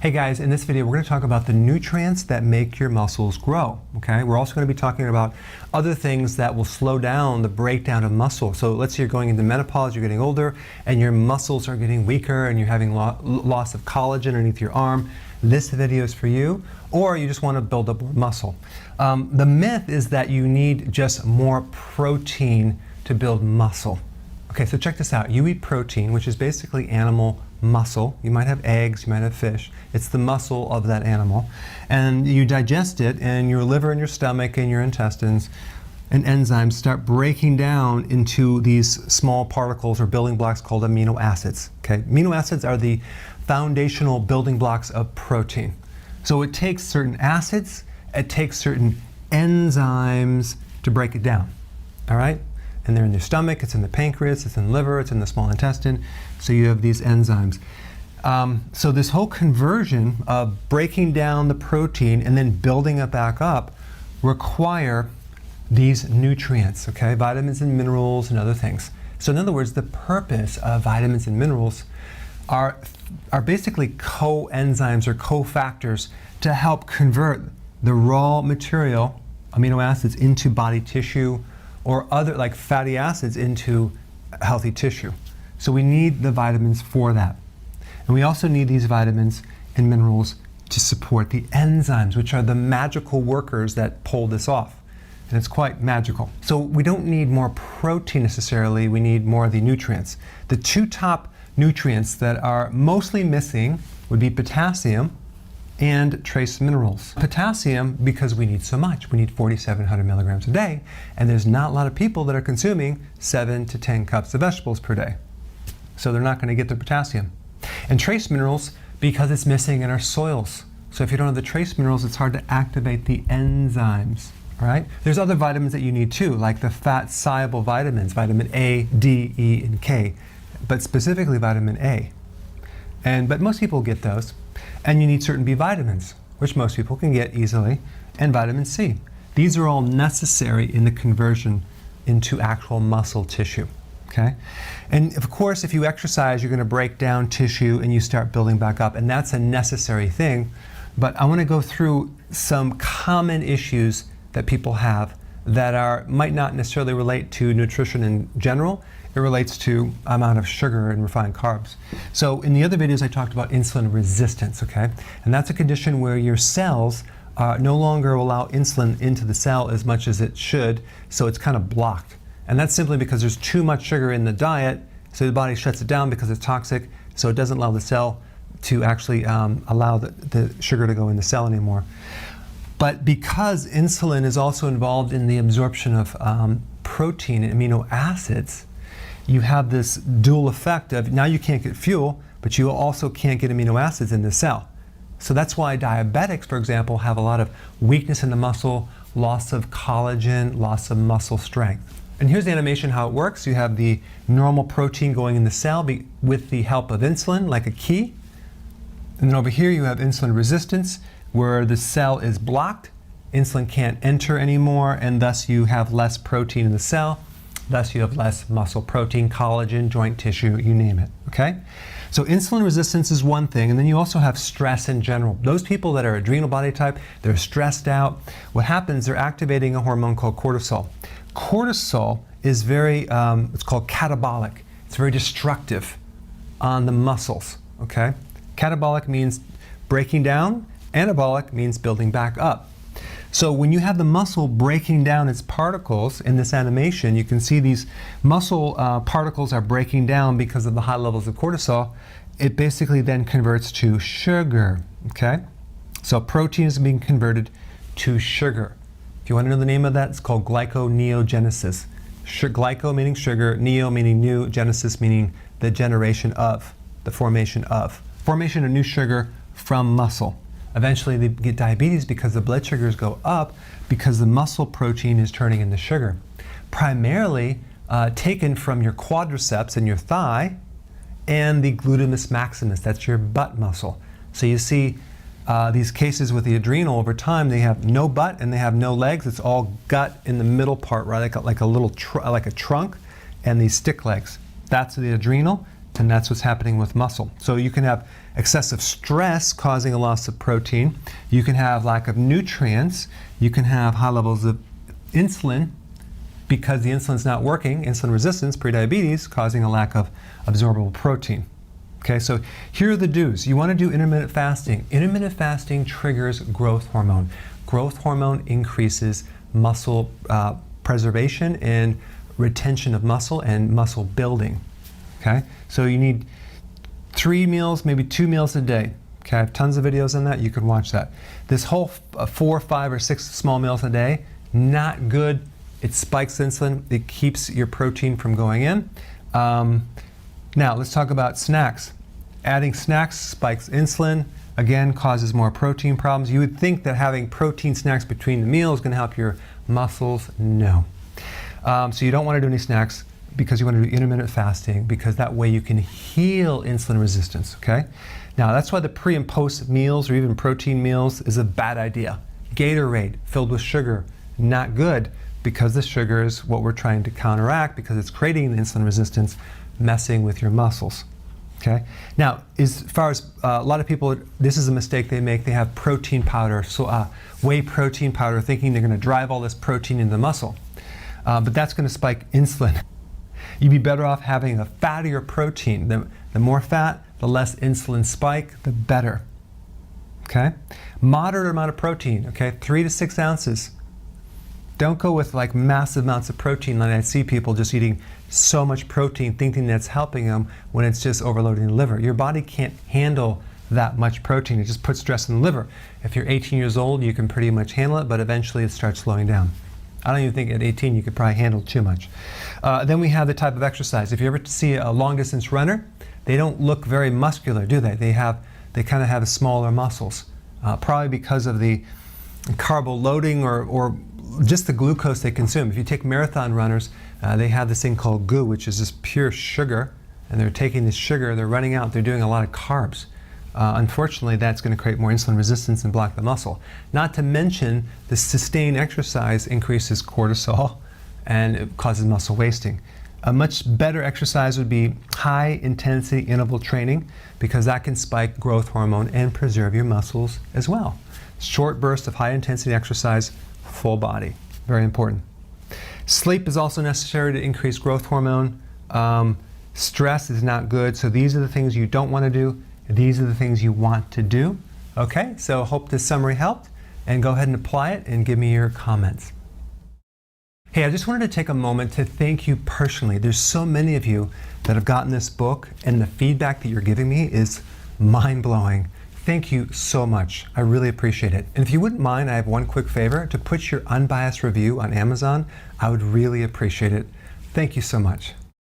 Hey guys, in this video we're going to talk about the nutrients that make your muscles grow, okay? We're also going to be talking about other things that will slow down the breakdown of muscle. So let's say you're going into menopause, you're getting older, and your muscles are getting weaker and you're having loss of collagen underneath your arm. This video is for you, or you just want to build up more muscle. The myth is that you need just more protein to build muscle. Okay, so check this out. You eat protein, which is basically animal muscle. You might have eggs, you might have fish. It's the muscle of that animal. And you digest it, and your liver and your stomach and your intestines and enzymes start breaking down into these small particles or building blocks called amino acids. Okay? Amino acids are the foundational building blocks of protein. So it takes certain acids, it takes certain enzymes to break it down. All right? And they're in your stomach, it's in the pancreas, it's in the liver, it's in the small intestine. So you have these enzymes. So this whole conversion of breaking down the protein and then building it back up require these nutrients, okay? Vitamins and minerals and other things. So in other words, the purpose of vitamins and minerals are basically coenzymes or cofactors to help convert the raw material, amino acids, into body tissue, or other like fatty acids into healthy tissue. So we need the vitamins for that. And we also need these vitamins and minerals to support the enzymes, which are the magical workers that pull this off. And it's quite magical. So we don't need more protein necessarily, we need more of the nutrients. The two top nutrients that are mostly missing would be potassium and trace minerals. Potassium, because we need so much. We need 4,700 milligrams a day, and there's not a lot of people that are consuming 7 to 10 cups of vegetables per day. So they're not going to get the potassium. And trace minerals, because it's missing in our soils. So if you don't have the trace minerals, it's hard to activate the enzymes. All right? There's other vitamins that you need too, like the fat-soluble vitamins, vitamin A, D, E, and K, but specifically vitamin A. But most people get those. And you need certain B vitamins, which most people can get easily, and vitamin C. These are all necessary in the conversion into actual muscle tissue, okay? And of course, if you exercise, you're gonna break down tissue and you start building back up, and that's a necessary thing. But I wanna go through some common issues that people have that might not necessarily relate to nutrition in general. It relates to amount of sugar and refined carbs. So in the other videos I talked about insulin resistance, okay? And that's a condition where your cells no longer allow insulin into the cell as much as it should, so it's kind of blocked. And that's simply because there's too much sugar in the diet, so the body shuts it down because it's toxic, so it doesn't allow the cell to actually allow the sugar to go in the cell anymore. But because insulin is also involved in the absorption of protein and amino acids, you have this dual effect of now you can't get fuel, but you also can't get amino acids in the cell. So that's why diabetics, for example, have a lot of weakness in the muscle, loss of collagen, loss of muscle strength. And here's the animation how it works. You have the normal protein going in the cell with the help of insulin, like a key. And then over here you have insulin resistance, where the cell is blocked, insulin can't enter anymore, and thus you have less protein in the cell. Thus you have less muscle protein, collagen, joint tissue, you name it, okay? So insulin resistance is one thing, and then you also have stress in general. Those people that are adrenal body type, they're stressed out. What happens, they're activating a hormone called cortisol. Cortisol is it's called catabolic. It's very destructive on the muscles, okay? Catabolic means breaking down, anabolic means building back up. So when you have the muscle breaking down its particles in this animation, you can see these muscle particles are breaking down because of the high levels of cortisol. It basically then converts to sugar, okay? So protein is being converted to sugar. If you want to know the name of that, it's called glyconeogenesis. Glyco meaning sugar, neo meaning new, genesis meaning the generation of, the formation of. Formation of new sugar from muscle. Eventually they get diabetes because the blood sugars go up because the muscle protein is turning into sugar. Primarily taken from your quadriceps in your thigh and the gluteus maximus, that's your butt muscle. So you see these cases with the adrenal over time, they have no butt and they have no legs. It's all gut in the middle part, right? Like a little like a trunk, and these stick legs. That's the adrenal. And that's what's happening with muscle. So you can have excessive stress causing a loss of protein. You can have lack of nutrients. You can have high levels of insulin because the insulin's not working, insulin resistance, prediabetes, causing a lack of absorbable protein. Okay, so here are the do's. You want to do intermittent fasting. Intermittent fasting triggers growth hormone. Growth hormone increases muscle preservation and retention of muscle and muscle building. Okay, so you need 3 meals, maybe 2 meals a day. Okay, I have tons of videos on that. You can watch that. This whole 4, 5, or 6 small meals a day, not good. It spikes insulin. It keeps your protein from going in. Now, let's talk about snacks. Adding snacks spikes insulin. Again, causes more protein problems. You would think that having protein snacks between the meals is going to help your muscles. No. So you don't want to do any snacks because you want to do intermittent fasting, because that way you can heal insulin resistance, okay? Now, that's why the pre and post meals or even protein meals is a bad idea. Gatorade filled with sugar, not good, because the sugar is what we're trying to counteract because it's creating the insulin resistance, messing with your muscles. Okay. Now, as far as a lot of people, this is a mistake they make. They have protein powder, so whey protein powder, thinking they're going to drive all this protein into the muscle. But that's going to spike insulin. You'd be better off having a fattier protein. The more fat, the less insulin spike, the better. Okay. Moderate amount of protein. Okay, 3 to 6 ounces. Don't go with like massive amounts of protein. Like I see people just eating so much protein thinking that's helping them when it's just overloading the liver. Your body can't handle that much protein. It just puts stress in the liver. If you're 18 years old, you can pretty much handle it, but eventually it starts slowing down. I don't even think at 18 you could probably handle too much. Then we have the type of exercise. If you ever see a long distance runner, they don't look very muscular, do they? They kind of have smaller muscles, probably because of the carbo loading or just the glucose they consume. If you take marathon runners, they have this thing called GU, which is just pure sugar, and they're taking this sugar, they're running out, they're doing a lot of carbs. Unfortunately, that's going to create more insulin resistance and block the muscle. Not to mention, the sustained exercise increases cortisol and it causes muscle wasting. A much better exercise would be high intensity interval training, because that can spike growth hormone and preserve your muscles as well. Short bursts of high intensity exercise, full body, very important. Sleep is also necessary to increase growth hormone. Stress is not good, so these are the things you don't want to do. These are the things you want to do. Okay, so hope this summary helped, and go ahead and apply it and give me your comments. Hey, I just wanted to take a moment to thank you personally. There's so many of you that have gotten this book, and the feedback that you're giving me is mind-blowing. Thank you so much. I really appreciate it. And if you wouldn't mind, I have one quick favor: to put your unbiased review on Amazon. I would really appreciate it. Thank you so much.